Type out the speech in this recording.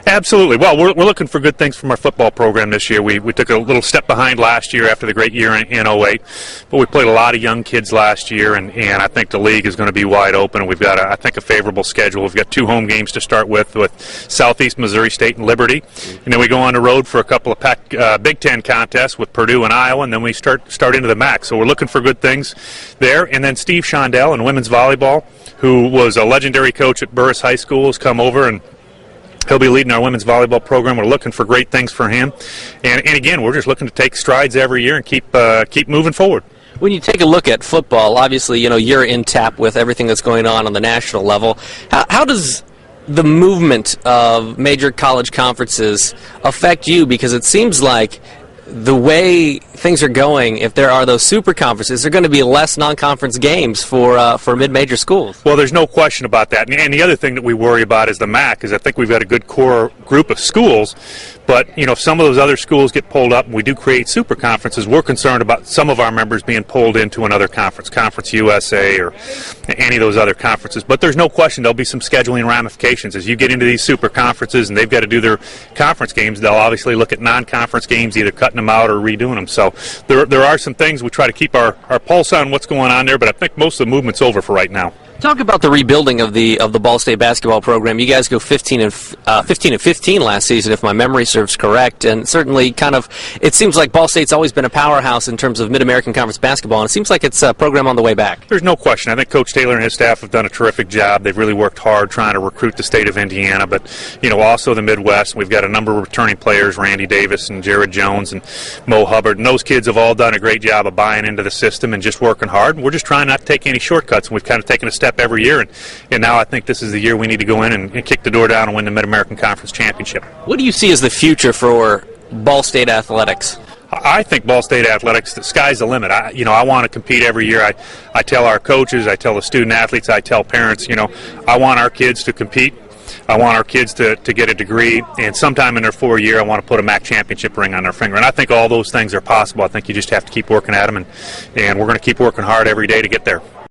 Absolutely. Well, we're looking for good things from our football program this year. We took a little step behind last year after the great year in '08, but we played a lot of young kids last year, and I think the league is going to be wide open. And we've got, I think, a favorable schedule. We've got 2 home games to start with Southeast Missouri State and Liberty, and then we go on the road for a couple of Big Ten contests with Purdue and Iowa, and then we start into the MAC. So we're looking for good things there. And then Steve Shondell in women's volleyball, who was a legendary coach at Burris High School, has come over, and he'll be leading our women's volleyball program. We're looking for great things for him. And again, we're just looking to take strides every year and keep moving forward. When you take a look at football, obviously, you're in tap with everything that's going on the national level. How does the movement of major college conferences affect you? Because it seems like the way things are going, if there are those super conferences, there are going to be less non-conference games for mid-major schools. Well, there's no question about that. And the other thing that we worry about is the MAC, is I think we've got a good core group of schools, but if some of those other schools get pulled up and we do create super conferences, we're concerned about some of our members being pulled into another conference, Conference USA or any of those other conferences. But there's no question there'll be some scheduling ramifications. As you get into these super conferences and they've got to do their conference games, they'll obviously look at non-conference games, either cutting them out or redoing them. So there are some things. We try to keep our pulse on what's going on there, but I think most of the movement's over for right now. Talk about the rebuilding of the Ball State basketball program. You guys go 15 and 15 last season, if my memory serves correct, and certainly it seems like Ball State's always been a powerhouse in terms of Mid-American Conference basketball, and it seems like it's a program on the way back. There's no question. I think Coach Taylor and his staff have done a terrific job. They've really worked hard trying to recruit the state of Indiana, but also the Midwest. We've got a number of returning players, Randy Davis and Jared Jones and Mo Hubbard, and those kids have all done a great job of buying into the system and just working hard. And we're just trying not to take any shortcuts, and we've kind of taken a step every year, and now I think this is the year we need to go in and kick the door down and win the Mid-American Conference Championship. What do you see as the future for Ball State athletics? I think Ball State athletics, the sky's the limit. I want to compete every year. I tell our coaches, I tell the student athletes, I tell parents, I want our kids to compete. I want our kids to get a degree, and sometime in their 4th year, I want to put a MAC championship ring on their finger. And I think all those things are possible. I think you just have to keep working at them, and we're going to keep working hard every day to get there.